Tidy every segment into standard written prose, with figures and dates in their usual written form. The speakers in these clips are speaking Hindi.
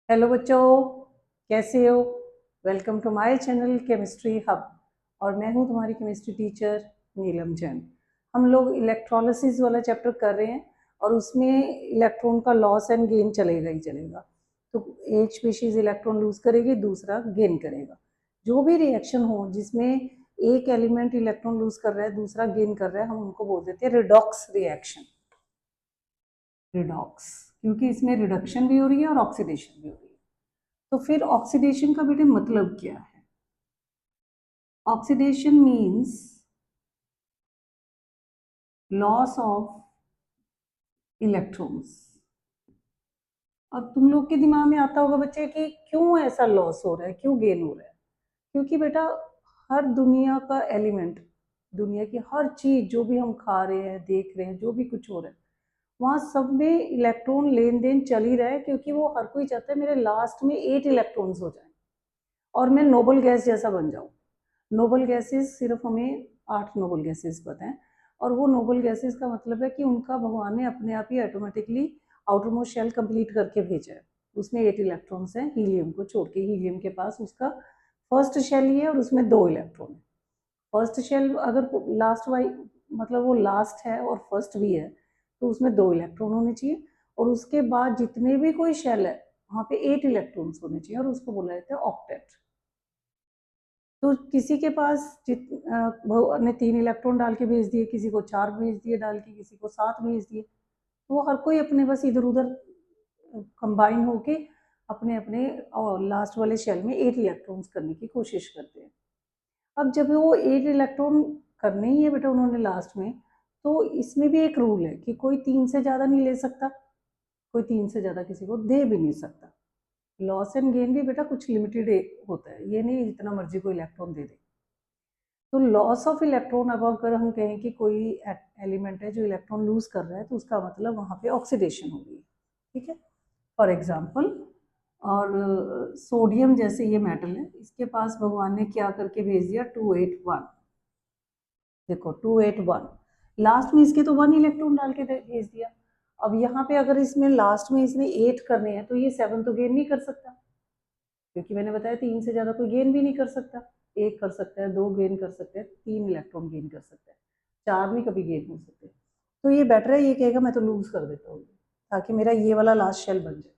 हेलो बच्चों, कैसे हो। Welcome to my channel chemistry hub. और मैं हूं तुम्हारी केमिस्ट्री टीचर नीलम जैन। हम लोग इलेक्ट्रोलिसिस वाला चैप्टर कर रहे हैं और उसमें इलेक्ट्रॉन का लॉस एंड गेन चलेगा ही चलेगा। तो एक स्पीशीज इलेक्ट्रॉन लूज करेगी, दूसरा गेन करेगा। जो भी रिएक्शन हो जिसमें एक एलिमेंट इलेक्ट्रॉन लूज कर रहा है, दूसरा गेन कर रहा है, हम उनको बोल देते हैं रिडॉक्स रिएक्शन। रिडॉक्स, क्योंकि इसमें रिडक्शन भी हो रही है और ऑक्सीडेशन भी हो रही है। तो फिर ऑक्सीडेशन का बेटे मतलब क्या है? Oxidation means loss of electrons. अब तुम लोग के दिमाग में आता होगा बच्चे कि क्यों ऐसा लॉस हो रहा है, क्यों गेन हो रहा है। क्योंकि बेटा हर दुनिया का एलिमेंट, दुनिया की हर चीज जो भी हम खा रहे हैं, देख रहे हैं, जो भी कुछ हो रहा है, वहां सब में इलेक्ट्रॉन लेन देन चल ही रहा है। क्योंकि वो हर कोई चाहता है मेरे लास्ट में 8 इलेक्ट्रॉन्स हो जाए और मैं नोबल गैस जैसा बन जाऊं। नोबल गैसेस सिर्फ हमें 8 नोबल गैसेस पता हैं। और वो नोबल गैसेस का मतलब है कि उनका भगवान ने अपने आप ही automatically outermost shell complete करके भेजा है। उसमें 8 इलेक्ट्रॉन्स हैं, हीलियम को छोड़ के। हीलियम के पास उसका फर्स्ट शेल ही है और उसमें 2 इलेक्ट्रॉन है। फर्स्ट शेल अगर लास्ट वाई मतलब वो लास्ट है और फर्स्ट भी है, तो उसमें 2 इलेक्ट्रॉन होने चाहिए। और उसके बाद जितने भी कोई शेल है वहाँ पे 8 इलेक्ट्रॉन्स होने चाहिए और उसको बोला जाता है ऑक्टेट। तो किसी के पास भगवान ने 3 इलेक्ट्रॉन डाल के भेज दिए, किसी को 4 भेज दिए डाल के, किसी को 7 भेज दिए। तो वो हर कोई अपने बस इधर उधर कंबाइन होके अपने अपने लास्ट वाले शेल में 8 इलेक्ट्रॉन्स करने की कोशिश करते हैं। अब जब वो 8 इलेक्ट्रॉन करने ही है बेटा उन्होंने लास्ट में, तो इसमें भी एक रूल है कि कोई 3 से ज़्यादा नहीं ले सकता, कोई 3 से ज़्यादा किसी को दे भी नहीं सकता। लॉस एंड गेन भी बेटा कुछ लिमिटेड होता है, ये नहीं जितना मर्जी कोई इलेक्ट्रॉन दे दे। तो लॉस ऑफ इलेक्ट्रॉन, अब अगर हम कहें कि कोई एलिमेंट है जो इलेक्ट्रॉन लूज कर रहा है, तो उसका मतलब वहाँ पे ऑक्सीडेशन हो गई। ठीक है। फॉर एग्जाम्पल, और सोडियम जैसे ये मेटल है, इसके पास भगवान ने क्या करके भेज दिया, 281। देखो 281, लास्ट में इसके तो 1 इलेक्ट्रॉन डाल के भेज दिया। अब यहाँ पे अगर इसमें लास्ट में इसने 8 करने हैं, तो ये 7 तो गेन नहीं कर सकता, क्योंकि मैंने बताया 3 से ज़्यादा कोई गेन भी नहीं कर सकता। 1 कर सकता है, 2 गेन कर सकते हैं, 3 इलेक्ट्रॉन गेन कर सकते हैं, 4 नहीं कभी गेन हो सकते। तो ये बेटर है, ये कहेगा मैं तो लूज कर देता हूँ ताकि मेरा ये वाला लास्ट शेल बन जाए।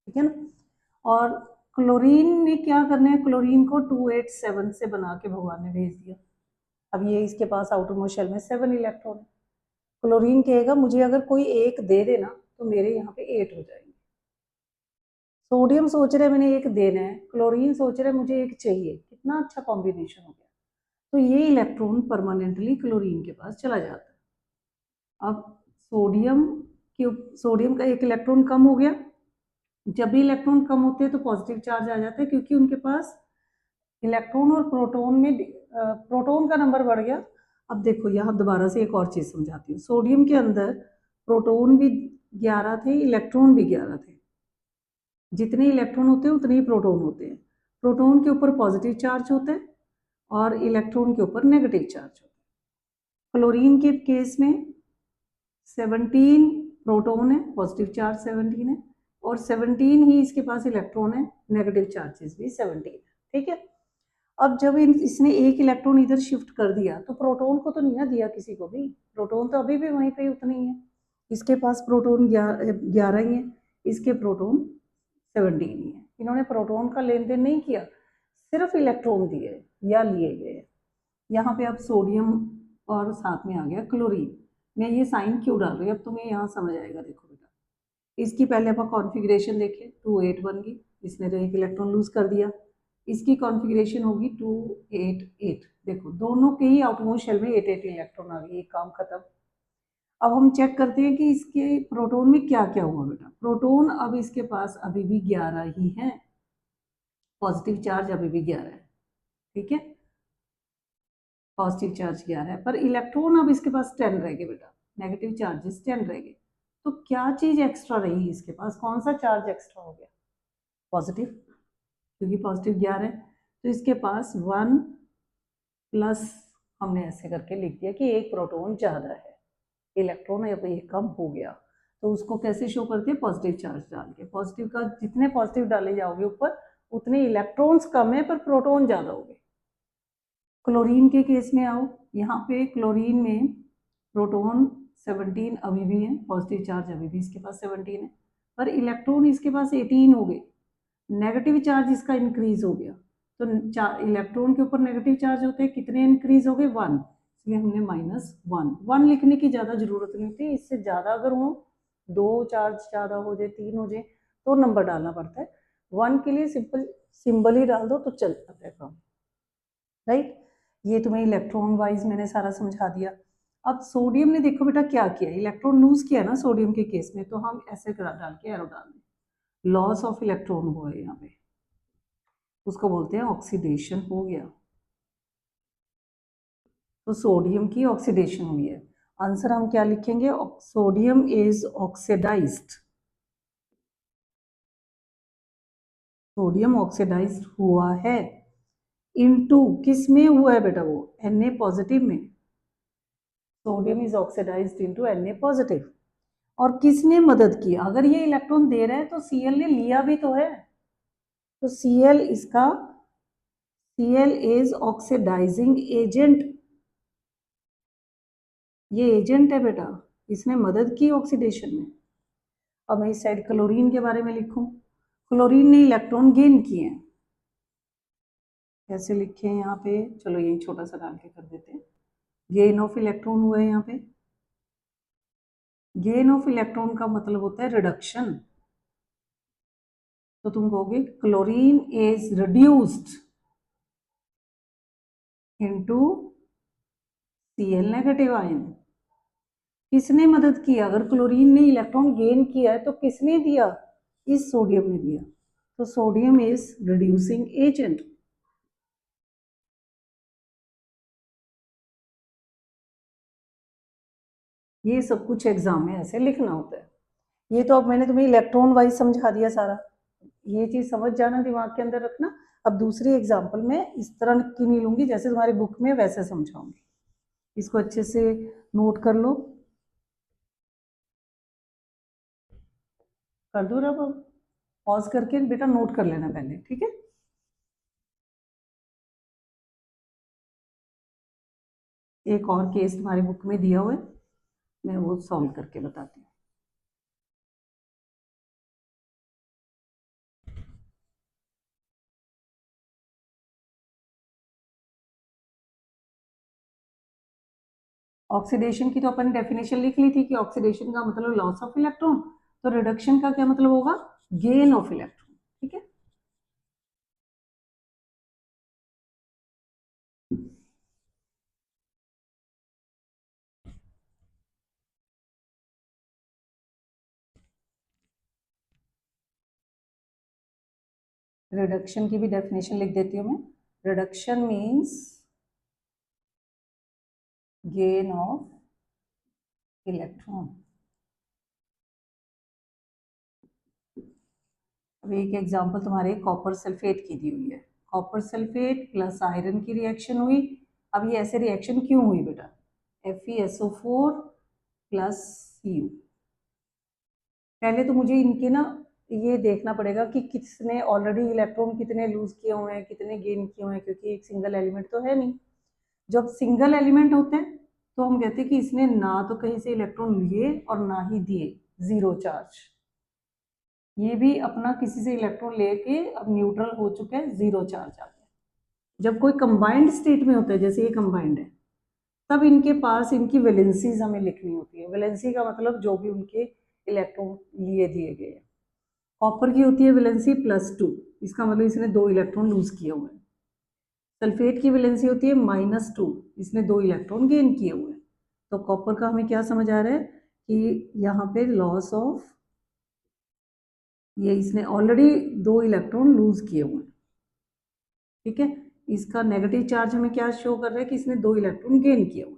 ठीक है ना। और क्लोरीन ने क्या करना है, क्लोरीन को 287 से बना के भगवान ने भेज दिया। अब ये इसके पास आउटर मोस्ट शेल में 7 इलेक्ट्रॉन है। क्लोरीन कहेगा मुझे अगर कोई एक दे देना तो मेरे यहाँ पे 8 हो जाएंगे। सोडियम सोच रहा है मैंने एक देना है, क्लोरीन सोच रहा है मुझे एक चाहिए। कितना अच्छा कॉम्बिनेशन हो गया। तो ये इलेक्ट्रॉन परमानेंटली क्लोरीन के पास चला जाता है। अब सोडियम के सोडियम का एक इलेक्ट्रॉन कम हो गया। जब भी इलेक्ट्रॉन कम होते हैं तो पॉजिटिव चार्ज आ जाता है, क्योंकि उनके पास इलेक्ट्रॉन और प्रोटॉन में प्रोटॉन का नंबर बढ़ गया। अब देखो यहाँ दोबारा से एक और चीज समझाती हूँ। सोडियम के अंदर प्रोटॉन भी 11 थे, इलेक्ट्रॉन भी 11 थे। जितने इलेक्ट्रॉन होते हैं उतने ही प्रोटॉन होते हैं। प्रोटॉन के ऊपर पॉजिटिव चार्ज होता है और इलेक्ट्रॉन के ऊपर नेगेटिव चार्ज होता है। क्लोरीन के केस में 17 प्रोटॉन है, पॉजिटिव चार्ज 17 है, और 17 ही इसके पास इलेक्ट्रॉन है, नेगेटिव चार्जेस भी 17 है। ठीक है। अब जब इसने एक इलेक्ट्रॉन इधर शिफ्ट कर दिया, तो प्रोटॉन को तो नहीं ना दिया किसी को भी, प्रोटॉन तो अभी भी वहीं पे उतने ही है। इसके पास प्रोटॉन 11 ही है, इसके प्रोटॉन 17 ही है। इन्होंने प्रोटॉन का लेन देन नहीं किया, सिर्फ इलेक्ट्रॉन दिए या लिए गए। यहाँ पे अब सोडियम और साथ में आ गया क्लोरीन। मैं ये साइन क्यों डाल रही हूँ, अब तुम्हें यहाँ समझ आएगा। देखो बेटा, इसकी पहले अपन कॉन्फ़िगरेशन देखें, 281 बन गई, इसने तो एक इलेक्ट्रॉन लूज कर दिया। इसकी कॉन्फ़िगरेशन होगी 288। देखो दोनों के ही आउटरमोस्ट शेल में 8 इलेक्ट्रॉन आ गई, एक काम खत्म। अब हम चेक करते हैं कि इसके प्रोटॉन में क्या क्या हुआ बेटा। प्रोटॉन अब इसके पास अभी भी 11 ही है, पॉजिटिव चार्ज अभी भी 11 है। ठीक है, पॉजिटिव चार्ज 11 है, पर इलेक्ट्रॉन अब इसके पास 10 रह गए बेटा, नेगेटिव चार्जेस 10 रह गए। तो क्या चीज एक्स्ट्रा रही इसके पास, कौन सा चार्ज एक्स्ट्रा हो गया, पॉजिटिव, क्योंकि पॉजिटिव 11 है। तो इसके पास 1 प्लस, हमने ऐसे करके लिख दिया कि एक प्रोटॉन ज्यादा है, इलेक्ट्रॉन अब ये कम हो गया। तो उसको कैसे शो करते हैं, पॉजिटिव चार्ज डाल के। पॉजिटिव का जितने पॉजिटिव डाले जाओगे ऊपर उतने इलेक्ट्रॉन्स कम है पर प्रोटॉन ज़्यादा हो गए। क्लोरीन के केस में आओ, यहाँ पे क्लोरीन में प्रोटॉन 17 अभी भी है, पॉजिटिव चार्ज अभी भी इसके पास 17 है, पर इलेक्ट्रॉन इसके पास 18 हो गए, नेगेटिव चार्ज इसका इंक्रीज हो गया। तो इलेक्ट्रॉन के ऊपर नेगेटिव चार्ज होते हैं, कितने इंक्रीज हो गए, 1, इसलिए हमने -1 1 लिखने की ज़्यादा जरूरत नहीं होती। इससे ज़्यादा अगर हो, 2 चार्ज ज़्यादा हो जाए, 3 हो जाए, तो नंबर डालना पड़ता है। 1 के लिए सिंपल सिंबल ही डाल दो तो चल जाता है काम, राइट। ये तुम्हें इलेक्ट्रॉन वाइज मैंने सारा समझा दिया। अब सोडियम ने देखो बेटा क्या किया, इलेक्ट्रॉन लूज किया ना सोडियम के केस में, तो हम ऐसे डाल के एरो डाल दें, लॉस ऑफ इलेक्ट्रॉन हुआ है यहाँ पे, उसको बोलते हैं ऑक्सीडेशन हो गया। तो सोडियम की ऑक्सीडेशन हुई है। आंसर हम क्या लिखेंगे, sodium is oxidised, sodium oxidised हुआ है। इनटू किस में हुआ है बेटा, वो Na पॉजिटिव में, sodium is oxidised into Na positive. और किसने मदद की, अगर ये इलेक्ट्रॉन दे रहा है तो Cl ने लिया भी तो है, तो Cl इसका, Cl इज ऑक्सीडाइजिंग एजेंट, ये एजेंट है बेटा, इसने मदद की ऑक्सीडेशन में। अब मैं इस साइड क्लोरीन के बारे में लिखूं, क्लोरीन ने इलेक्ट्रॉन गेन किए हैं, कैसे लिखे हैं यहाँ पे, चलो यही छोटा सा डाल के कर देते हैं। गेन ऑफ इलेक्ट्रॉन हुआ है यहाँ पे, गेन ऑफ इलेक्ट्रॉन का मतलब होता है रिडक्शन, तो तुम कहोगे chlorine is reduced into Cl negative ion. किसने मदद की, अगर क्लोरीन ने इलेक्ट्रॉन गेन किया है तो किसने दिया, इस सोडियम ने दिया, तो सोडियम इज रिड्यूसिंग एजेंट। ये सब कुछ एग्जाम में ऐसे लिखना होता है। ये तो अब मैंने तुम्हें इलेक्ट्रॉन वाइज समझा दिया सारा, ये चीज समझ जाना, दिमाग के अंदर रखना। अब दूसरी एग्जाम्पल में इस तरह की नहीं लूंगी, जैसे तुम्हारी बुक में वैसे समझाऊंगी, इसको अच्छे से नोट कर लो, कर दो रब, पॉज करके बेटा नोट कर लेना पहले, ठीक है। एक और केस तुम्हारी बुक में दिया हुआ है, मैं वो सॉल्व करके बताती हूँ। ऑक्सीडेशन की तो अपन डेफिनेशन लिख ली थी कि ऑक्सीडेशन का मतलब लॉस ऑफ इलेक्ट्रॉन, तो रिडक्शन का क्या मतलब होगा, गेन ऑफ इलेक्ट्रॉन, ठीक है। रिडक्शन की भी डेफिनेशन लिख देती हूँ मैं, reduction means gain of electron. अब एक एग्जांपल तुम्हारे कॉपर सल्फेट की दी हुई है, कॉपर सल्फेट प्लस आयरन की रिएक्शन हुई। अब ये ऐसे रिएक्शन क्यों हुई बेटा, FeSO4 प्लस Cu। पहले तो मुझे इनके ना ये देखना पड़ेगा कि किसने ऑलरेडी इलेक्ट्रॉन कितने लूज किए हुए हैं, कितने गेन किए हुए हैं, क्योंकि एक सिंगल एलिमेंट तो है नहीं। जब सिंगल एलिमेंट होते हैं तो हम कहते हैं कि इसने ना तो कहीं से इलेक्ट्रॉन लिए और ना ही दिए, जीरो चार्ज। ये भी अपना किसी से इलेक्ट्रॉन लेके अब न्यूट्रल हो चुके हैं, जीरो चार्ज आ गया। जब कोई कंबाइंड स्टेट में होता है, जैसे ये कंबाइंड है, तब इनके पास इनकी वैलेंसीज हमें लिखनी होती है। वैलेंसी का मतलब जो भी उनके इलेक्ट्रॉन लिए दिए गए हैं। कॉपर की होती है वैलेंसी +2, इसका मतलब इसने 2 इलेक्ट्रॉन लूज किए हुए हैं। सल्फेट की वैलेंसी होती है -2, इसने 2 इलेक्ट्रॉन गेन किए हुए हैं। तो कॉपर का हमें क्या समझ आ रहा है कि यहाँ पे लॉस ऑफ, ये इसने ऑलरेडी 2 इलेक्ट्रॉन लूज किए हुए हैं, ठीक है। इसका नेगेटिव चार्ज हमें क्या शो कर रहा है कि इसने 2 इलेक्ट्रॉन गेन किए हुए।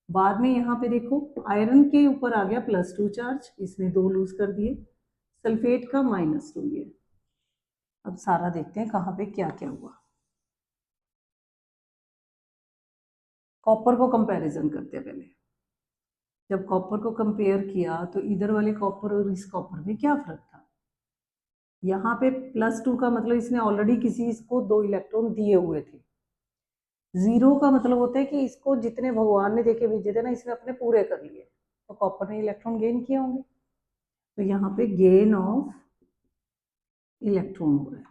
बाद में यहाँ पे देखो आयरन के ऊपर आ गया +2 चार्ज, इसने 2 लूज कर दिए, सल्फेट का -2 ये। अब सारा देखते हैं कहाँ पे क्या क्या हुआ। कॉपर को कंपैरिजन करते हैं पहले। जब कॉपर को कंपेयर किया तो इधर वाले कॉपर और इस कॉपर में क्या फर्क था। यहाँ पे +2 का मतलब इसने ऑलरेडी किसी इसको 2 इलेक्ट्रॉन दिए हुए थे। 0 का मतलब होता है कि इसको जितने भगवान ने देके भेजे थे ना, इसने अपने पूरे कर लिए, तो कॉपर ने इलेक्ट्रॉन गेन किए होंगे। तो यहाँ पे गेन ऑफ इलेक्ट्रॉन हो रहा है।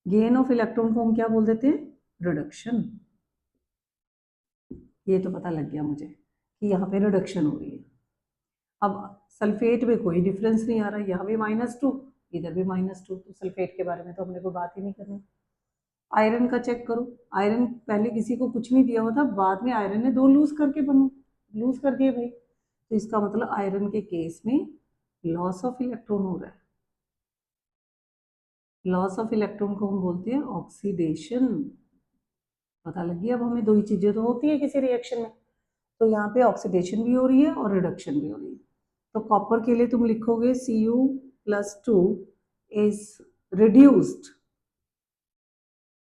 गेन ऑफ इलेक्ट्रॉन को हम क्या बोल देते हैं, रिडक्शन। ये तो पता लग गया मुझे कि यहाँ पे रिडक्शन हो रही है। अब सल्फेट में कोई डिफरेंस नहीं आ रहा, यहाँ भी -2, इधर भी -2, तो सल्फेट के बारे में तो हमने कोई बात ही नहीं करनी। आयरन का चेक करो, आयरन पहले किसी को कुछ नहीं दिया हुआ था, बाद में आयरन ने 2 लूज करके लूज कर दिए भाई, तो इसका मतलब आयरन के केस में लॉस ऑफ इलेक्ट्रॉन हो रहा है। लॉस ऑफ इलेक्ट्रॉन को हम बोलते हैं ऑक्सीडेशन। पता लगी अब हमें, 2 ही चीजें तो होती है किसी रिएक्शन में, तो यहाँ पे ऑक्सीडेशन भी हो रही है और रिडक्शन भी हो रही है। तो कॉपर के लिए तुम लिखोगे Cu+2 is reduced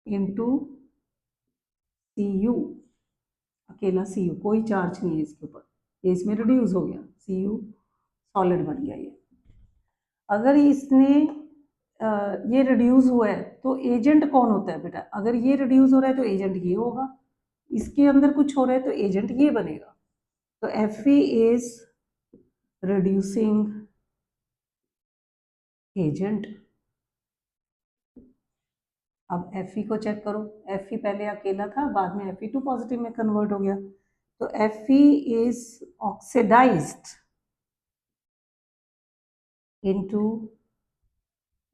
into Cu, अकेला Cu, कोई चार्ज नहीं है इसके ऊपर, ये इसमें रिड्यूस हो गया, Cu सॉलिड बन गया ये। अगर इसने ये रिड्यूस हुआ है तो एजेंट कौन होता है बेटा, अगर ये रिड्यूस हो रहा है तो एजेंट ये होगा, इसके अंदर कुछ हो रहा है तो एजेंट ये बनेगा। तो Fe इज रिड्यूसिंग एजेंट। अब Fe को चेक करो, Fe पहले अकेला था, बाद में Fe2 पॉजिटिव में कन्वर्ट हो गया, तो Fe is oxidised into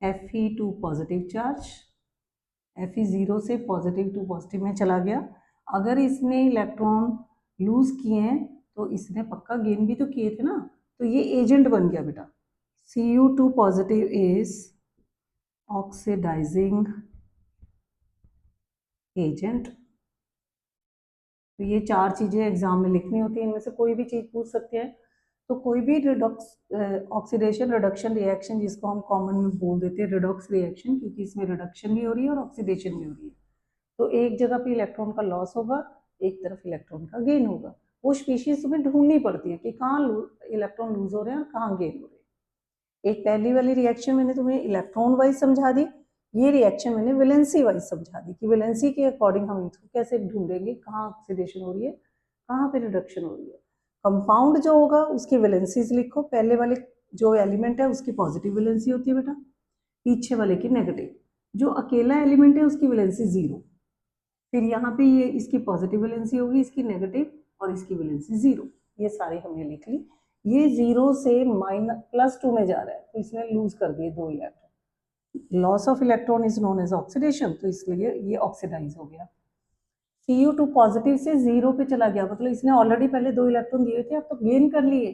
Fe2 positive charge. Fe 0 से पॉजिटिव टू पॉजिटिव में चला गया। अगर इसने इलेक्ट्रॉन लूज किए हैं तो इसने पक्का गेन भी तो किए थे ना, तो ये एजेंट बन गया बेटा। Cu2 positive is oxidising agent. तो ये 4 चीजें एग्जाम में लिखनी होती है, इनमें से कोई भी चीज पूछ सकते हैं। तो कोई भी ऑक्सीडेशन रिडक्शन रिएक्शन, जिसको हम कॉमन में बोल देते हैं रिडॉक्स रिएक्शन, क्योंकि इसमें रिडक्शन भी हो रही है और ऑक्सीडेशन भी हो रही है, तो एक जगह पे इलेक्ट्रॉन का लॉस होगा, एक तरफ इलेक्ट्रॉन का गेन होगा। वो स्पीशीज तुम्हें ढूंढनी पड़ती है कि कहाँ इलेक्ट्रॉन लूज हो रहे हैं और कहाँ गेन हो रहे हैं। एक पहली वाली रिएक्शन मैंने तुम्हें इलेक्ट्रॉन वाइज समझा दी, ये रिएक्शन मैंने वैलेंसी वाइज समझा दी कि वैलेंसी के अकॉर्डिंग हम इसको कैसे ढूंढेंगे, कहाँ ऑक्सीडेशन हो रही है, कहाँ पे रिडक्शन हो रही है। कंपाउंड जो होगा उसकी वैलेंसीज लिखो, पहले वाले जो एलिमेंट है उसकी पॉजिटिव वैलेंसी होती है बेटा, पीछे वाले की नेगेटिव। जो अकेला एलिमेंट है उसकी वैलेंसी 0, फिर यहाँ पे ये इसकी पॉजिटिव वैलेंसी होगी, इसकी नेगेटिव, और इसकी वैलेंसी 0। ये सारी हमने लिख ली। ये 0 से +2 में जा रहा है, तो इसने लूज कर दिए 2 electron. Loss of electron is known as oxidation, तो इसलिए ये ऑक्सीडाइज हो गया। Cu2 पॉजिटिव से 0 पे चला गया, मतलब इसने ऑलरेडी पहले 2 इलेक्ट्रॉन दिए थे, अब तो गेन कर लिए।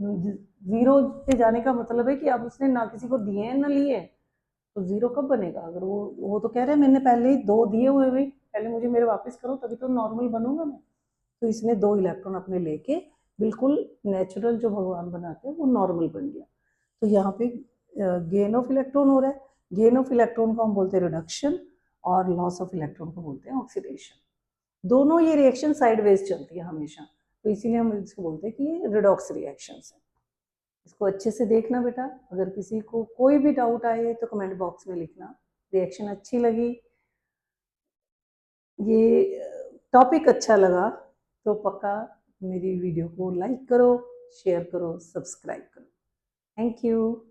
0 पे जाने का मतलब है कि अब उसने ना किसी को दिए हैं ना लिए, तो 0 कब बनेगा। अगर वो तो कह रहे हैं मैंने पहले ही 2 दिए हुए भाई, पहले मुझे मेरे वापस करो तभी तो नॉर्मल बनूंगा मैं। तो इसने 2 इलेक्ट्रॉन अपने लेके बिल्कुल नेचुरल जो भगवान बनाते हैं वो नॉर्मल बन गया। तो यहाँ पे गेन ऑफ इलेक्ट्रॉन हो रहा है, गेन ऑफ इलेक्ट्रॉन को हम बोलते हैं रिडक्शन, और लॉस ऑफ इलेक्ट्रॉन को बोलते हैं ऑक्सीडेशन। दोनों ये रिएक्शन साइडवेज चलती है हमेशा, तो इसीलिए हम इसको बोलते हैं कि ये रिडॉक्स रिएक्शन है। इसको अच्छे से देखना बेटा, अगर किसी को कोई भी डाउट आए तो कमेंट बॉक्स में लिखना। रिएक्शन अच्छी लगी, ये टॉपिक अच्छा लगा, तो पक्का मेरी वीडियो को लाइक करो, शेयर करो, सब्सक्राइब करो। Thank you.